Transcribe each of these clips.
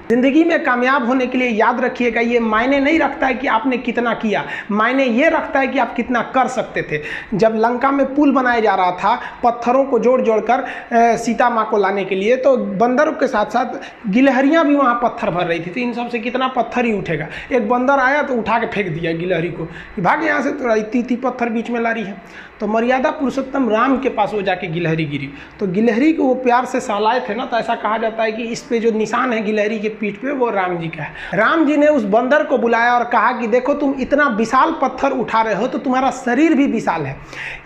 जिंदगी में कामयाब होने के लिए याद रखिएगा, ये मायने नहीं रखता है कि आपने कितना किया, मायने ये रखता है कि आप कितना कर सकते थे। जब लंका में पुल बनाया जा रहा था पत्थरों को जोड़ जोड़ कर सीता माँ को लाने के लिए, तो बंदरों के साथ साथ गिलहरियाँ भी वहाँ पत्थर भर रही थी। तो इन सब से कितना पत्थर ही उठेगा। एक बंदर आया तो उठा के फेंक दिया गिलहरी को, भाग यहाँ से, तो इतनी पत्थर बीच में ला रही है। तो मर्यादा पुरुषोत्तम राम के पास वो जाके गिलहरी गिरी, तो गिलहरी को वो प्यार से सहलाए थे ना, तो ऐसा कहा जाता है कि इस पे जो निशान है गिलहरी के पीठ पे वो राम जी का है। राम जी ने उस बंदर को बुलाया और कहा कि देखो तुम इतना विशाल पत्थर उठा रहे हो तो तुम्हारा शरीर भी विशाल है,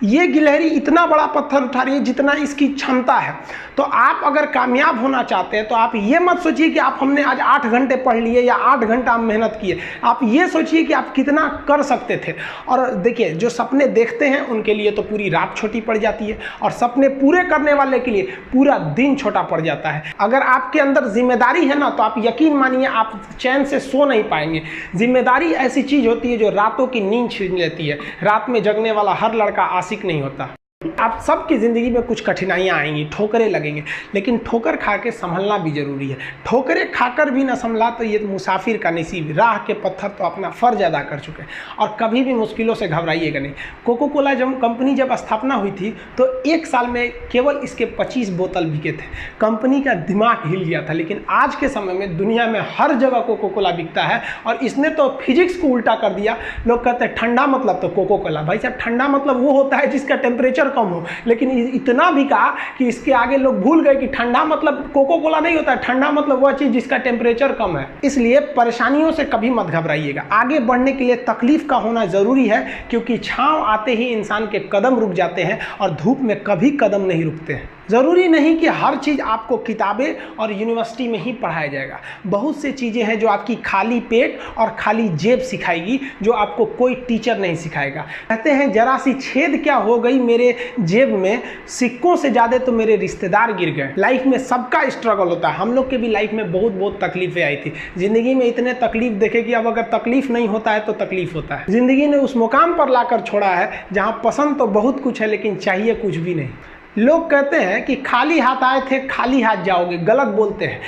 ये गिलहरी इतना बड़ा पत्थर उठा रही है जितना इसकी क्षमता है। तो आप अगर कामयाब होना चाहते हैं तो आप ये मत सोचिए कि आप हमने आज 8 घंटे पढ़ लिए या 8 घंटा हम मेहनत किए, आप ये सोचिए कि आप कितना कर सकते थे। और देखिए जो सपने देखते हैं उनके लिए तो पूरी रात छोटी पड़ जाती है, और सपने पूरे करने वाले के लिए पूरा दिन छोटा पड़ जाता है। अगर आपके अंदर जिम्मेदारी है ना, तो आप यकीन मानिए आप चैन से सो नहीं पाएंगे। जिम्मेदारी ऐसी चीज होती है जो रातों की नींद छीन लेती है। रात में जगने वाला हर लड़का आशिक नहीं होता। आप सबकी ज़िंदगी में कुछ कठिनाइयाँ आएंगी, ठोकरें लगेंगे, लेकिन ठोकर खा के संभलना भी जरूरी है। ठोकरें खाकर भी ना संभला तो ये मुसाफिर का नसीब। राह के पत्थर तो अपना फ़र्ज अदा कर चुके हैं, और कभी भी मुश्किलों से घबराइएगा नहीं। कोको कोला कंपनी जब स्थापना हुई थी तो 1 साल में केवल इसके 25 बोतल बिके थे। कंपनी का दिमाग हिल गया था। लेकिन आज के समय में दुनिया में हर जगह कोको कोला बिकता है, और इसने तो फिजिक्स को उल्टा कर दिया। लोग कहते हैं ठंडा मतलब तो कोको कोला। भाई साहब, ठंडा मतलब वो होता है जिसका टेम्परेचर कम हो, लेकिन इतना भी कहा कि इसके आगे लोग भूल गए कि ठंडा मतलब कोको कोला नहीं होता है, ठंडा मतलब वह चीज जिसका टेम्परेचर कम है। इसलिए परेशानियों से कभी मत घबराइएगा। आगे बढ़ने के लिए तकलीफ का होना जरूरी है, क्योंकि छांव आते ही इंसान के कदम रुक जाते हैं और धूप में कभी कदम नहीं रुकते हैं। ज़रूरी नहीं कि हर चीज़ आपको किताबें और यूनिवर्सिटी में ही पढ़ाया जाएगा। बहुत से चीज़ें हैं जो आपकी खाली पेट और खाली जेब सिखाएगी, जो आपको कोई टीचर नहीं सिखाएगा। कहते हैं जरा सी छेद क्या हो गई मेरे जेब में, सिक्कों से ज़्यादा तो मेरे रिश्तेदार गिर गए। लाइफ में सबका स्ट्रगल होता है। हम लोग के भी लाइफ में बहुत तकलीफें आई थी। ज़िंदगी में इतने तकलीफ देखे कि अब अगर तकलीफ नहीं होता है तो तकलीफ होता है। ज़िंदगी ने उस मुकाम पर लाकर छोड़ा है जहाँ पसंद तो बहुत कुछ है लेकिन चाहिए कुछ भी नहीं। लोग कहते हैं कि खाली हाथ आए थे खाली हाथ जाओगे, गलत बोलते हैं।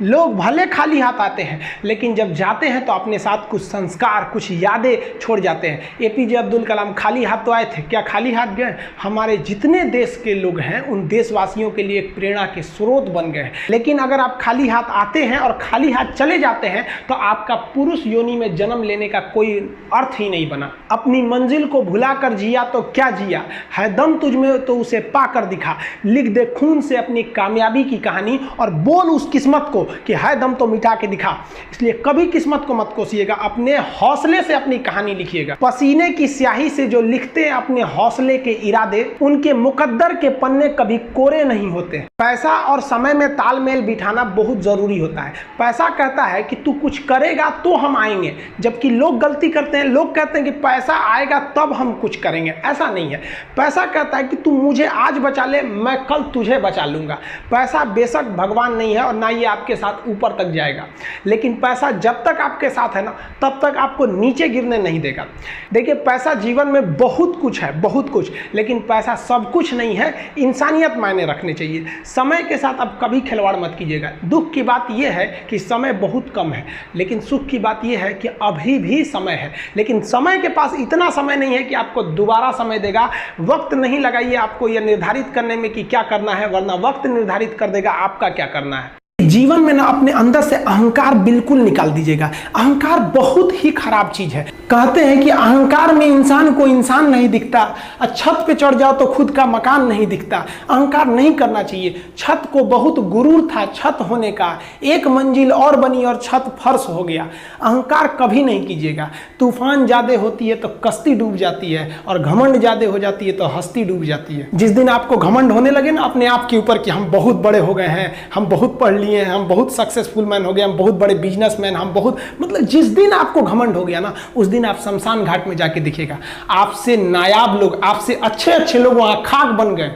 लोग भले खाली हाथ आते हैं, लेकिन जब जाते हैं तो अपने साथ कुछ संस्कार, कुछ यादें छोड़ जाते हैं। एपीजे अब्दुल कलाम खाली हाथ तो आए थे, क्या खाली हाथ गए? हमारे जितने देश के लोग हैं उन देशवासियों के लिए एक प्रेरणा के स्रोत बन गए हैं। लेकिन अगर आप खाली हाथ आते हैं और खाली हाथ चले जाते हैं तो आपका पुरुष योनि में जन्म लेने का कोई अर्थ ही नहीं बना। अपनी मंजिल को भुला कर जिया तो क्या जिया, है दम तुझ में तो उसे पाकर दिखा। लिख दे खून से अपनी कामयाबी की कहानी और बोल उस किस्मत को कि है दम तो मिटा के दिखा। इसलिए कभी किस्मत को मत कोसिएगा, अपने हौसले से अपनी कहानी लिखिएगा। पसीने की स्याही से जो लिखते हैं अपने हौसले के इरादे, उनके मुकद्दर के पन्ने कभी कोरे नहीं होते। पैसा और समय में तालमेल बिठाना बहुत जरूरी होता है। पैसा कहता है कि तू कुछ करेगा तो हम आएंगे, जबकि लोग गलती करते हैं। लोग कहते हैं कि पैसा आएगा तब हम कुछ करेंगे। ऐसा नहीं है। पैसा कहता है कि तू मुझे आज बचा ले, मैं कल तुझे बचा लूंगा। पैसा बेशक भगवान नहीं है और ना ये आपके साथ ऊपर तक जाएगा, लेकिन पैसा जब तक आपके साथ है ना, तब तक आपको नीचे गिरने नहीं देगा। देखिए, पैसा जीवन में बहुत कुछ है, बहुत कुछ, लेकिन पैसा सब कुछ नहीं है। इंसानियत मायने रखने चाहिए। समय के साथ अब कभी खिलवाड़ मत कीजिएगा। दुख की बात यह है कि समय बहुत कम है, लेकिन सुख की बात यह है कि अभी भी समय है। लेकिन समय के पास इतना समय नहीं है कि आपको दोबारा समय देगा। वक्त नहीं लगाइए आपको यह निर्धारित करने में कि क्या करना है, वरना वक्त निर्धारित कर देगा आपका क्या करना है। जीवन में ना अपने अंदर से अहंकार बिल्कुल निकाल दीजिएगा। अहंकार बहुत ही खराब चीज है। कहते हैं कि अहंकार में इंसान को इंसान नहीं दिखता, छत पे चढ़ जाओ तो खुद का मकान नहीं दिखता। अहंकार नहीं करना चाहिए। छत को बहुत गुरूर था छत होने का, एक मंजिल और बनी और छत फर्श हो गया। अहंकार कभी नहीं कीजिएगा। तूफान ज्यादा होती है तो कश्ती डूब जाती है, और घमंड ज्यादा हो जाती है तो हस्ती डूब जाती है। जिस दिन आपको घमंड होने लगे ना अपने आप के ऊपर कि हम बहुत बड़े हो गए हैं, हम बहुत पढ़ लिए हैं, हम बहुत सक्सेसफुल मैन हो गए, हम बहुत बड़े बिजनेसमैन, हम बहुत, मतलब जिस दिन आपको घमंड हो गया ना, उस दिन आप शमशान घाट में जाके दिखेगा आपसे नायाब लोग, आपसे अच्छे अच्छे लोग वहां खाक बन गए।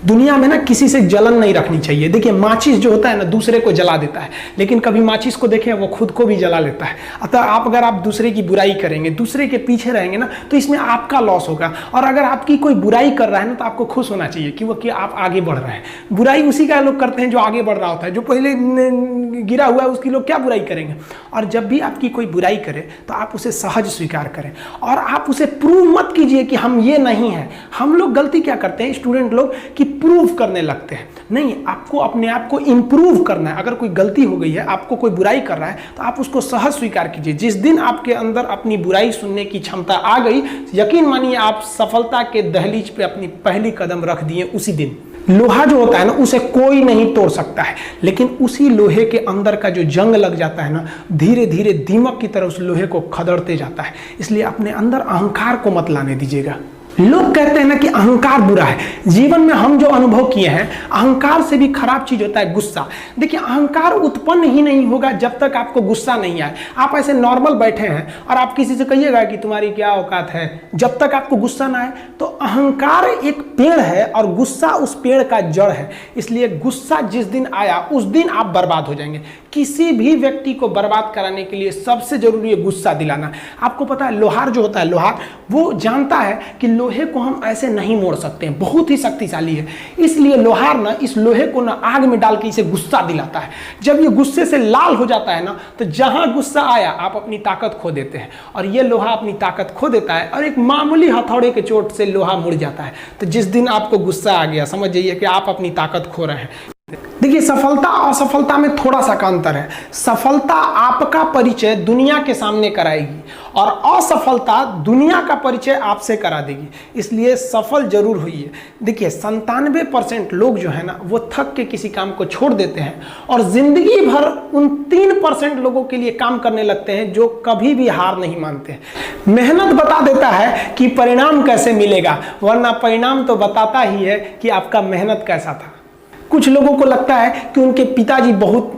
दुनिया में ना किसी से जलन नहीं रखनी चाहिए। देखिए माचिस जो होता है ना दूसरे को जला देता है, लेकिन कभी माचिस को देखें वो खुद को भी जला लेता है। अतः अगर आप दूसरे की बुराई करेंगे, दूसरे के पीछे रहेंगे ना, तो इसमें आपका लॉस होगा। और अगर आपकी कोई बुराई कर रहा है ना तो आपको खुश होना चाहिए कि आप आगे बढ़ रहे हैं। बुराई उसी का लोग करते हैं जो आगे बढ़ रहा होता है, जो पहले गिरा हुआ है उसकी लोग क्या बुराई करेंगे। और जब भी आपकी कोई बुराई करे तो आप उसे सहज स्वीकार करें और आप उसे प्रूव मत कीजिए कि हम ये नहीं हैं। हम लोग गलती क्या करते हैं स्टूडेंट लोग कि प्रूव करने लगते हैं। नहीं, आपको अपने आप को इंप्रूव करना है। अगर कोई गलती हो गई है, आपको कोई बुराई कर रहा है, तो आप उसको सहज स्वीकार कीजिए। जिस दिन आपके अंदर अपनी बुराई सुनने की क्षमता आ गई, यकीन मानिए आप सफलता के दहलीज पे अपनी पहली कदम रख दिए उसी दिन। लोहा जो होता है ना उसे कोई नहीं तोड़ सकता है, लेकिन उसी लोहे के अंदर का जो जंग लग जाता है ना, धीरे धीरे दीमक की तरह उस लोहे को खदड़ते जाता है। इसलिए अपने अंदर अहंकार को मत लाने दीजिएगा। लोग कहते हैं ना कि अहंकार बुरा है। जीवन में हम जो अनुभव किए हैं, अहंकार से भी खराब चीज होता है गुस्सा। देखिए अहंकार उत्पन्न ही नहीं होगा जब तक आपको गुस्सा नहीं आए। आप ऐसे नॉर्मल बैठे हैं और आप किसी से कहिएगा कि तुम्हारी क्या औकात है, जब तक आपको गुस्सा ना आए। तो अहंकार एक पेड़ है और गुस्सा उस पेड़ का जड़ है। इसलिए गुस्सा जिस दिन आया उस दिन आप बर्बाद हो जाएंगे। किसी भी व्यक्ति को बर्बाद कराने के लिए सबसे जरूरी है गुस्सा दिलाना। आपको पता है लोहार जो होता है, लोहार वो जानता है कि लोहे को हम ऐसे नहीं मोड़ सकते हैं, बहुत ही शक्तिशाली है। इसलिए लोहार ना इस लोहे को ना आग में डाल के इसे गुस्सा दिलाता है। जब ये गुस्से से लाल हो जाता है ना, तो जहां गुस्सा आया आप अपनी ताकत खो देते हैं। और ये लोहा अपनी ताकत खो देता है और एक मामूली हथौड़े के चोट से लोहा मुड़ जाता है। तो जिस दिन आपको गुस्सा आ गया, समझ जाइए कि आप अपनी ताकत खो रहे हैं। देखिए सफलता और असफलता में थोड़ा सा का अंतर है। सफलता आपका परिचय दुनिया के सामने कराएगी और असफलता दुनिया का परिचय आपसे करा देगी। इसलिए सफल जरूर होइए। देखिए 97% लोग जो है ना वो थक के किसी काम को छोड़ देते हैं और जिंदगी भर उन 3% लोगों के लिए काम करने लगते हैं जो कभी भी हार नहीं मानते। मेहनत बता देता है कि परिणाम कैसे मिलेगा, वरना परिणाम तो बताता ही है कि आपका मेहनत कैसा था। कुछ लोगों को लगता है कि उनके पिताजी बहुत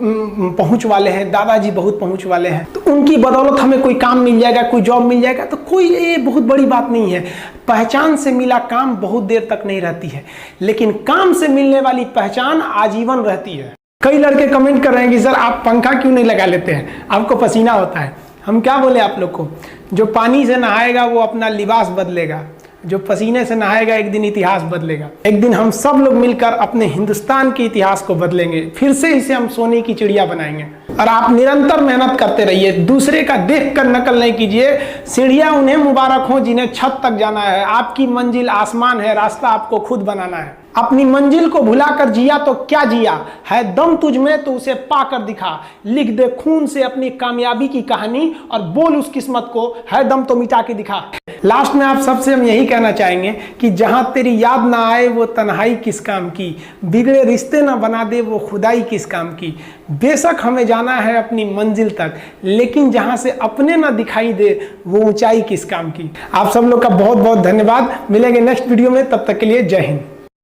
पहुंच वाले हैं, दादाजी बहुत पहुंच वाले हैं, तो उनकी बदौलत हमें कोई काम मिल जाएगा, कोई जॉब मिल जाएगा। तो कोई ये बहुत बड़ी बात नहीं है। पहचान से मिला काम बहुत देर तक नहीं रहती है, लेकिन काम से मिलने वाली पहचान आजीवन रहती है। कई लड़के कमेंट कर रहे हैं कि सर आप पंखा क्यों नहीं लगा लेते हैं, आपको पसीना होता है। हम क्या बोले आप लोग को, जो पानी से नहाएगा वो अपना लिबास बदलेगा, जो पसीने से नहाएगा एक दिन इतिहास बदलेगा। एक दिन हम सब लोग मिलकर अपने हिंदुस्तान के इतिहास को बदलेंगे, फिर से इसे हम सोने की चिड़िया बनाएंगे। और आप निरंतर मेहनत करते रहिए, दूसरे का देखकर नकल नहीं कीजिए। सीढ़ियां उन्हें मुबारक हो जिन्हें छत तक जाना है। आपकी मंजिल आसमान है, रास्ता आपको खुद बनाना है। अपनी मंजिल को भुलाकर जिया तो क्या जिया, है दम तुझ में तो उसे पाकर दिखा। लिख दे खून से अपनी कामयाबी की कहानी और बोल उस किस्मत को, है दम तो मिटा के दिखा। लास्ट में आप सबसे हम यही कहना चाहेंगे कि जहां तेरी याद ना आए वो तन्हाई किस काम की, बिगड़े रिश्ते ना बना दे वो खुदाई किस काम की। बेशक हमें जाना है अपनी मंजिल तक, लेकिन जहां से अपने ना दिखाई दे वो ऊंचाई किस काम की। आप सब लोग का बहुत बहुत धन्यवाद। मिलेंगे नेक्स्ट वीडियो में, तब तक के लिए जय हिंद।